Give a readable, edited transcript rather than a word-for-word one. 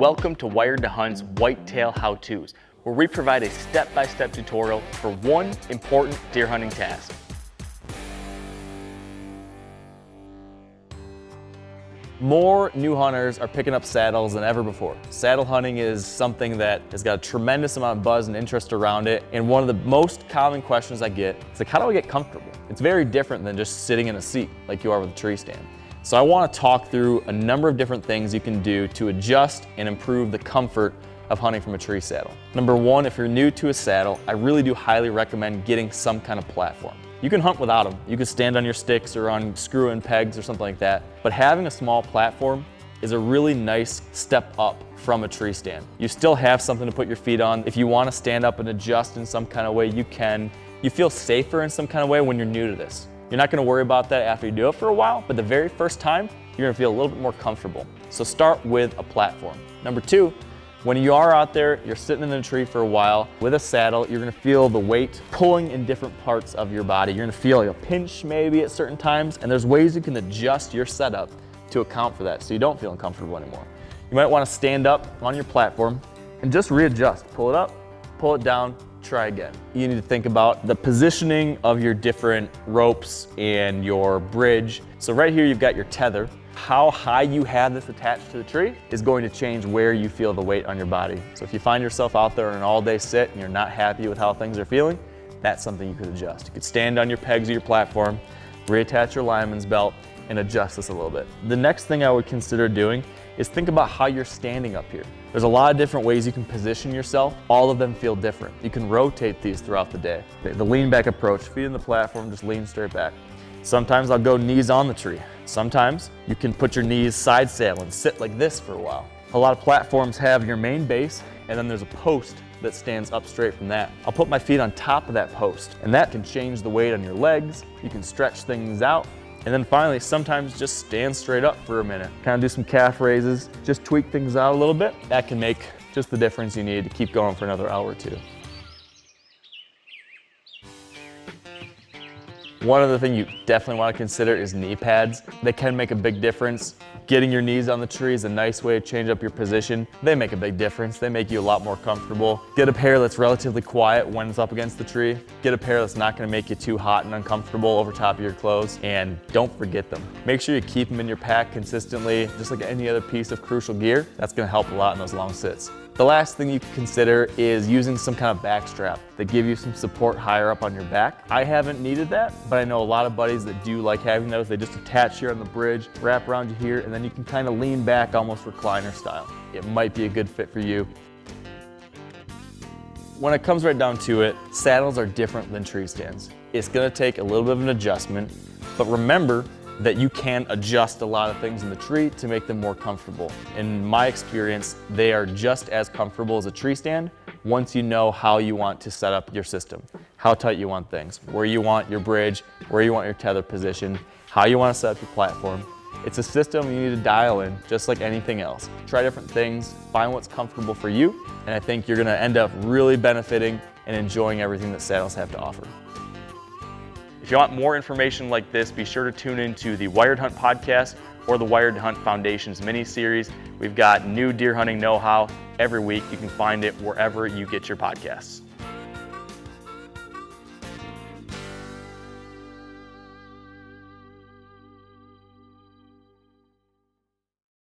Welcome to Wired to Hunt's Whitetail How-Tos, where we provide a step-by-step tutorial for one important deer hunting task. More new hunters are picking up saddles than ever before. Saddle hunting is something that has got a tremendous amount of buzz and interest around it, and one of the most common questions I get is like, how do I get comfortable? It's very different than just sitting in a seat like you are with a tree stand. So I want to talk through a number of different things you can do to adjust and improve the comfort of hunting from a tree saddle. Number one, if you're new to a saddle, I really do highly recommend getting some kind of platform. You can hunt without them. You can stand on your sticks or on screw-in pegs or something like that. But having a small platform is a really nice step up from a tree stand. You still have something to put your feet on. If you want to stand up and adjust in some kind of way, you can. You feel safer in some kind of way when you're new to this. You're not going to worry about that after you do it for a while, but the very first time, you're going to feel a little bit more comfortable. So start with a platform. Number two, when you are out there, you're sitting in a tree for a while with a saddle, you're gonna feel the weight pulling in different parts of your body. You're gonna feel like a pinch maybe at certain times, and there's ways you can adjust your setup to account for that so you don't feel uncomfortable anymore. You might wanna stand up on your platform and just readjust. Pull it up, pull it down, try again. You need to think about the positioning of your different ropes and your bridge. So right here, you've got your tether. How high you have this attached to the tree is going to change where you feel the weight on your body. So if you find yourself out there on an all-day sit and you're not happy with how things are feeling, that's something you could adjust. You could stand on your pegs of your platform, reattach your lineman's belt, and adjust this a little bit. The next thing I would consider doing is think about how you're standing up here. There's a lot of different ways you can position yourself. All of them feel different. You can rotate these throughout the day. The lean back approach, feet in the platform, just lean straight back. Sometimes I'll go knees on the tree. Sometimes you can put your knees side saddle and sit like this for a while. A lot of platforms have your main base, and then there's a post that stands up straight from that. I'll put my feet on top of that post, and that can change the weight on your legs. You can stretch things out. And then finally, sometimes just stand straight up for a minute. Kind of do some calf raises, just tweak things out a little bit. That can make just the difference you need to keep going for another hour or two. One other thing you definitely want to consider is knee pads. They can make a big difference. Getting your knees on the tree is a nice way to change up your position. They make a big difference. They make you a lot more comfortable. Get a pair that's relatively quiet when it's up against the tree. Get a pair that's not going to make you too hot and uncomfortable over top of your clothes. And don't forget them. Make sure you keep them in your pack consistently, just like any other piece of crucial gear. That's going to help a lot in those long sits. The last thing you can consider is using some kind of back strap that give you some support higher up on your back. I haven't needed that, but I know a lot of buddies that do like having those. They just attach here on the bridge, wrap around you here, and then you can kind of lean back almost recliner style. It might be a good fit for you. When it comes right down to it, saddles are different than tree stands. It's gonna take a little bit of an adjustment, but remember that you can adjust a lot of things in the tree to make them more comfortable. In my experience, they are just as comfortable as a tree stand once you know how you want to set up your system, how tight you want things, where you want your bridge, where you want your tether position, how you want to set up your platform. It's a system you need to dial in just like anything else. Try different things, find what's comfortable for you, and I think you're gonna end up really benefiting and enjoying everything that saddles have to offer. If you want more information like this, be sure to tune into the Wired Hunt podcast or the Wired Hunt Foundation's mini-series. We've got new deer hunting know-how every week. You can find it wherever you get your podcasts.